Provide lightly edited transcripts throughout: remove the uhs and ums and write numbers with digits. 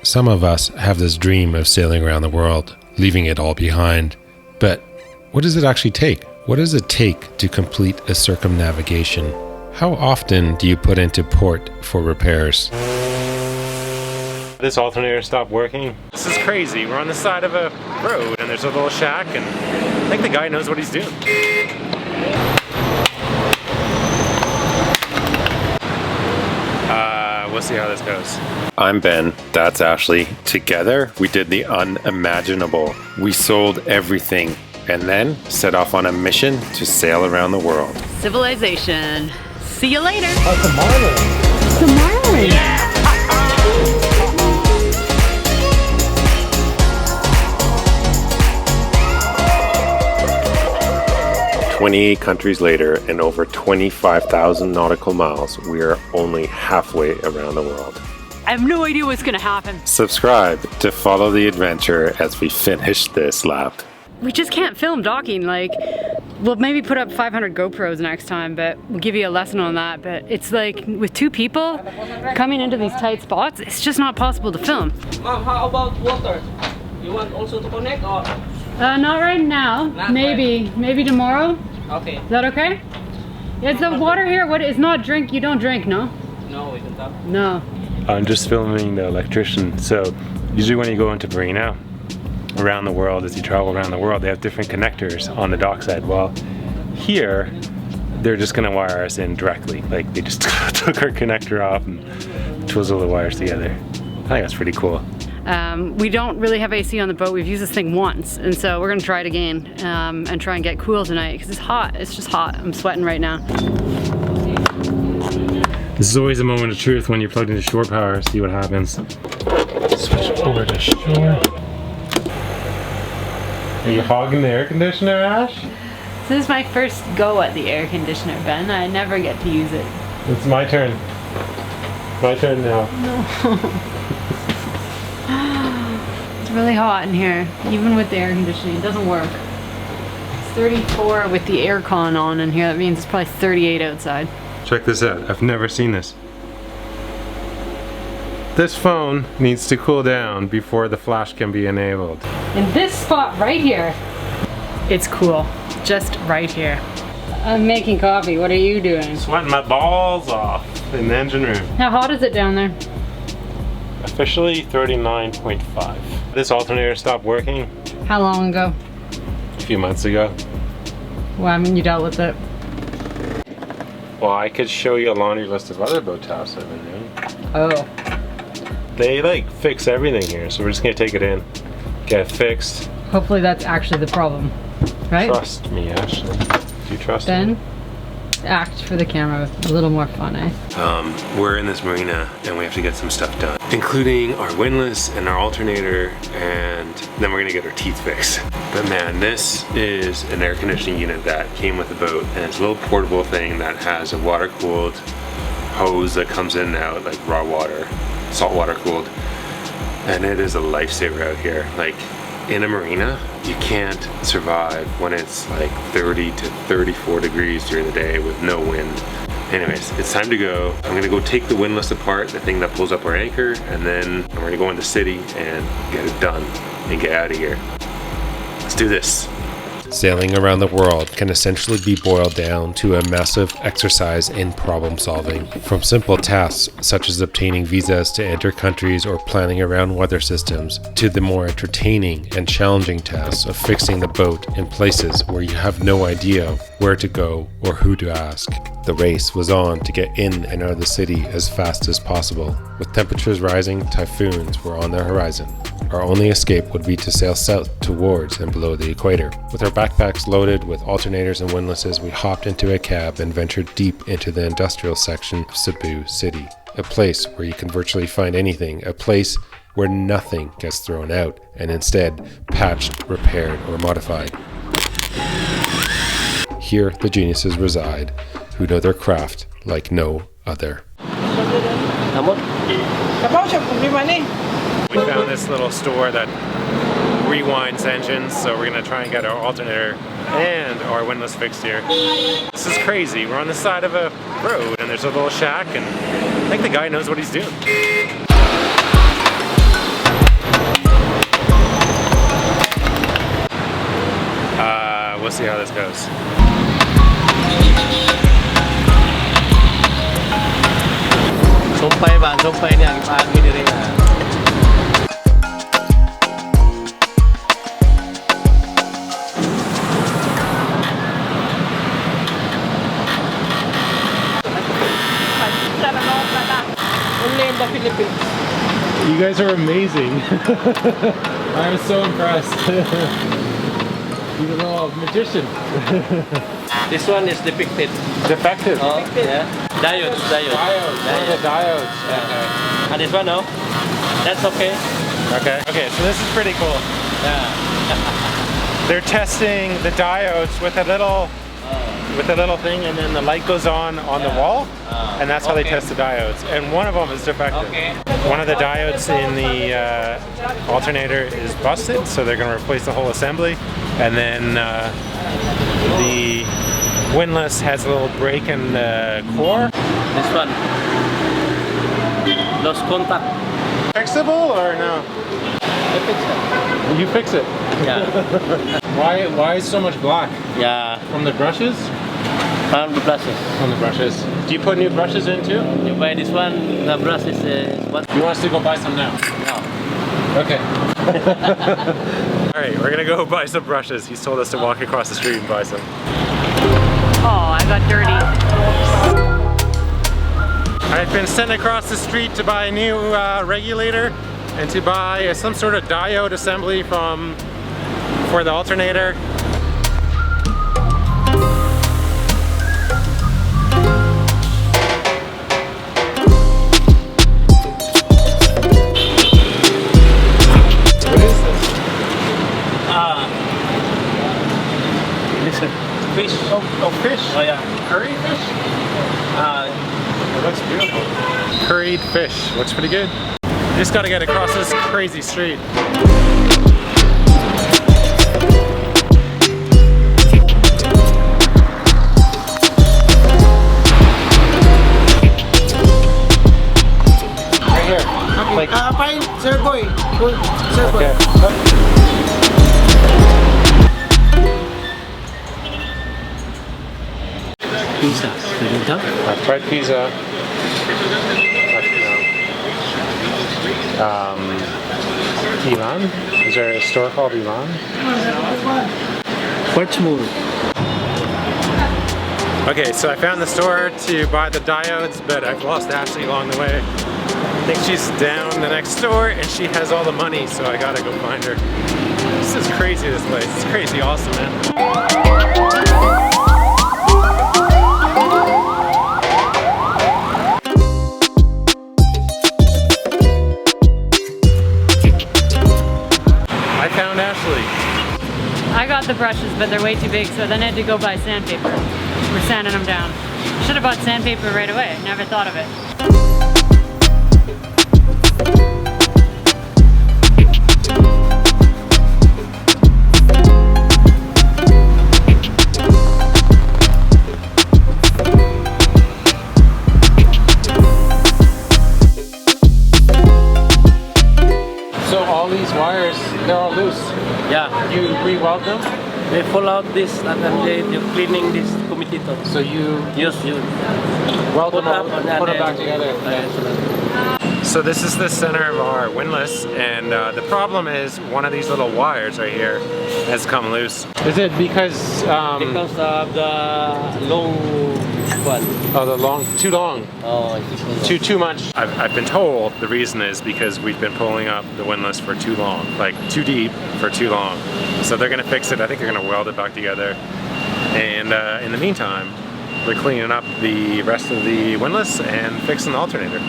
Some of us have this dream of sailing around the world, leaving it all behind. But what does it actually take? What does it take to complete a circumnavigation? How often do you put into port for repairs? This alternator stopped working. This is crazy. We're on the side of a road and there's a little shack and I think the guy knows what he's doing. We'll see how this goes. I'm Ben, that's Ashley. Together, we did the unimaginable. We sold everything and then set off on a mission to sail around the world. Civilization. See you later. Oh, tomorrow. Tomorrow. Yeah. 28 countries later and over 25,000 nautical miles, we are only halfway around the world. I have no idea what's gonna happen. Subscribe to follow the adventure as we finish this lap. We just can't film docking. Like, we'll maybe put up 500 GoPros next time, but we'll give you a lesson on that. But it's like, with two people coming into these tight spots, it's just not possible to film. Mom, how about water? You want also to connect or? Not right now. Maybe tomorrow. Okay. Is that okay? Is the water here, what is not drink, you don't drink, no? No, we don't have. No. I'm just filming the electrician. So usually when you go into marina around the world, as you travel around the world, they have different connectors on the dockside. Well, here, they're just gonna wire us in directly. Like they just took our connector off and twizzled the wires together. I think that's pretty cool. We don't really have AC on the boat. We've used this thing once, and so we're gonna try it again and try and get cool tonight because it's hot. It's just hot. I'm sweating right now. This is always a moment of truth when you're plugged into shore power. See what happens. Switch over to shore. Are you hogging the air conditioner, Ash? This is my first go at the air conditioner, Ben. I never get to use it. It's my turn. My turn now. No. It's really hot in here, even with the air conditioning. It doesn't work. It's 34 with the aircon on in here. That means it's probably 38 outside. Check this out. I've never seen this. This phone needs to cool down before the flash can be enabled. In this spot right here, it's cool. Just right here. I'm making coffee. What are you doing? Sweating my balls off in the engine room. How hot is it down there? Officially 39.5. This alternator stopped working How long ago? a few months ago. Well, I mean, you dealt with it. Well, I could show you a laundry list of other boat tasks I've been doing. Oh. They like fix everything here, so we're just gonna take it in, get it fixed. Hopefully that's actually the problem, right? Trust me, Ashley. Do you trust me? Ben, act for the camera with a little more fun, eh? We're in this marina and we have to get some stuff done, including our windlass and our alternator, and then we're gonna get our teeth fixed. But man, this is an air conditioning unit that came with the boat, and it's a little portable thing that has a water cooled hose that comes in and out, like raw water, salt water cooled, and it is a lifesaver out here. Like, in a marina, you can't survive when it's like 30 to 34 degrees during the day with no wind. Anyways, it's time to go. I'm gonna go take the windlass apart, the thing that pulls up our anchor, and then we're gonna go in the city and get it done and get out of here. Let's do this. Sailing around the world can essentially be boiled down to a massive exercise in problem solving. From simple tasks such as obtaining visas to enter countries or planning around weather systems, to the more entertaining and challenging tasks of fixing the boat in places where you have no idea where to go or who to ask. The race was on to get in and out of the city as fast as possible. With temperatures rising, typhoons were on the horizon. Our only escape would be to sail south towards and below the equator. With our backpacks loaded with alternators and windlasses, we hopped into a cab and ventured deep into the industrial section of Cebu City. A place where you can virtually find anything, a place where nothing gets thrown out and instead patched, repaired, or modified. Here the geniuses reside, who know their craft like no other. We found this little store that rewinds engines, so we're gonna try and get our alternator and our windlass fixed here. This is crazy. We're on the side of a road and there's a little shack, and I think the guy knows what he's doing. we'll see how this goes. Sumpay ba? Sumpay niya. Ipagi diri na. Only in the Philippines. You guys are amazing. I'm so impressed. You're all magicians. This one is defective. Defective. Oh, yeah. Diodes. The diodes. Yeah. And this one, no? That's okay. Okay. Okay, so this is pretty cool. Yeah. They're testing the diodes with a little thing, and then the light goes on the wall, and that's how they test the diodes. And one of them is defective. Okay. One of the diodes in the alternator is busted, so they're going to replace the whole assembly. And then the windlass has a little break in the core. This one. Lost contact. Fixable or no? I fix it. You fix it. Yeah. Why is so much black? Yeah. From the brushes? Found the brushes. From the brushes. Do you put new brushes in too? You buy this one, the brush is what? You want us to go buy some now? No. Okay. Alright, we're gonna go buy some brushes. He's told us to walk across the street and buy some. Oh, I got dirty. I've been sent across the street to buy a new regulator and to buy some sort of diode assembly for the alternator. What is this? Listen. Fish. Oh, fish. Oh yeah. Curry fish? It looks beautiful. Curried fish. Looks pretty good. Just gotta get across this crazy street. Right here. Okay. Like, Fine, sir boy. Sir boy. okay. Pizza. Fried pizza. Elon? Is there a store called Elon? Portsmouth. Okay, so I found the store to buy the diodes, but I've lost Ashley along the way. I think she's down the next store and she has all the money, so I gotta go find her. This is crazy, this place. It's crazy awesome, man. I found Ashley. I got the brushes, but they're way too big, so then I had to go buy sandpaper. We're sanding them down. Should have bought sandpaper right away. Never thought of it. So all these wires, they're all loose. Yeah. You re-weld them? They pull out this and then they're cleaning this commutator. So you Yes, you weld put them up all, and then put it back together. So this is the center of our windlass, and the problem is one of these little wires right here has come loose. Is it because because of the long one. oh, the long, too long, Oh, it's too much? I've been told the reason is because we've been pulling up the windlass for too long, like too deep for too long. So they're gonna fix it. I think they're gonna weld it back together. And in the meantime, we're cleaning up the rest of the windlass and fixing the alternator.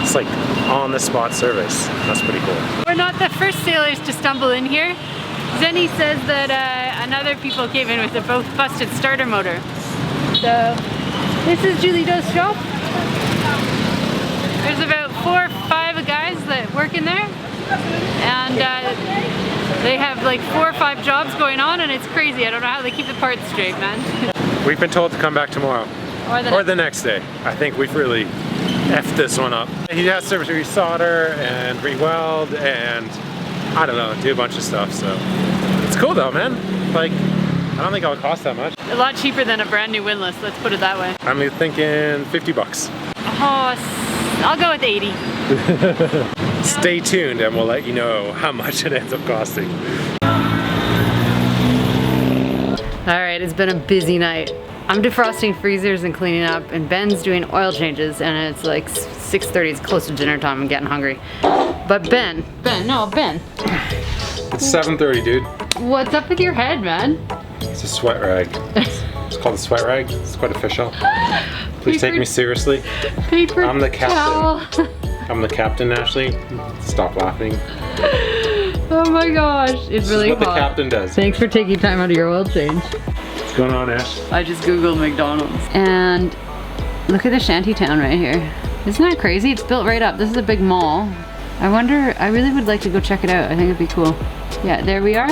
It's like on the spot service. That's pretty cool. We're not the first sailors to stumble in here. Zenny says that another people came in with a both busted starter motor. So this is Julie Doe's shop. There's about 4 or 5 guys that work in there, and they have like 4 or 5 jobs going on, and it's crazy. I don't know how they keep the parts straight, man. We've been told to come back tomorrow. Or the next day. I think we've really effed this one up. He has to re-solder and re-weld and I don't know, do a bunch of stuff. So it's cool though, man. Like don't think it'll cost that much. A lot cheaper than a brand new windlass, let's put it that way. I'm thinking 50 bucks. Oh, I'll go with 80. Stay tuned and we'll let you know how much it ends up costing. All right, it's been a busy night. I'm defrosting freezers and cleaning up, and Ben's doing oil changes, and it's like 6:30, it's close to dinner time, I'm getting hungry. But Ben. It's 7:30, dude. What's up with your head, man? It's a sweat rag. It's called a sweat rag. It's quite official. Please take me seriously. Paper I'm the captain. towel. I'm the captain, Ashley. Stop laughing. Oh my gosh, it's This really is what hot. the captain does. Thanks for taking time out of your oil change. What's going on, Ash? I just googled McDonald's. And look at the shanty town right here. Isn't that crazy? It's built right up. This is a big mall. I wonder, I really would like to go check it out. I think it'd be cool. Yeah, there we are.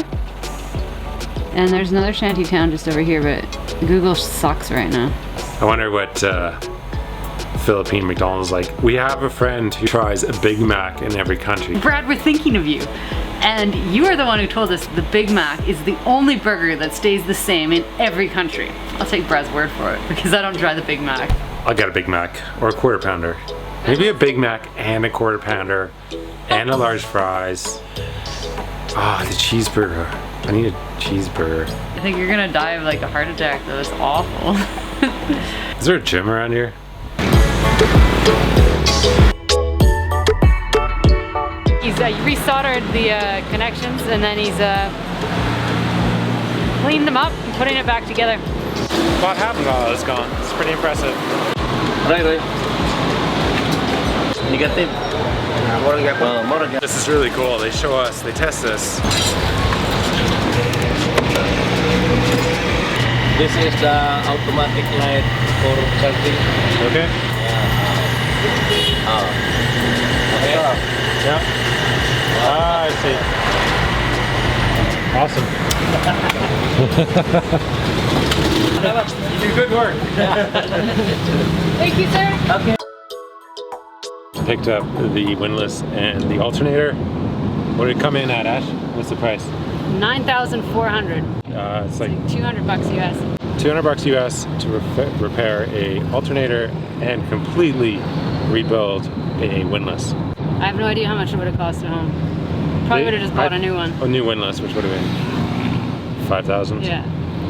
And there's another shanty town just over here, but Google sucks right now. I wonder what Philippine McDonald's is like. We have a friend who tries a Big Mac in every country. Brad, we're thinking of you. And you are the one who told us the Big Mac is the only burger that stays the same in every country. I'll take Brad's word for it because I don't try the Big Mac. I'll get a Big Mac or a quarter pounder. Maybe a Big Mac and a quarter pounder and a large fries. Ah, the cheeseburger. I need a cheeseburger. I think you're gonna die of like a heart attack though, it's awful. Is there a gym around here? He's resoldered the connections and then he's cleaned them up and putting it back together. About half of all is gone. It's pretty impressive. Right. Negative. More again. This is really cool. They show us, they test us. This is the automatic light for charging. Okay. Okay. Yeah. Ah, I see. Awesome. You do good work. Thank you, sir. Okay. Picked up the windlass and the alternator. What did it come in at, Ash? What's the price? 9,400. It's like $200 US. $200 US to repair a alternator and completely rebuild a windlass. I have no idea how much it would have cost at home. Probably would have just bought a new one. A new windlass, which would have been 5,000. Yeah.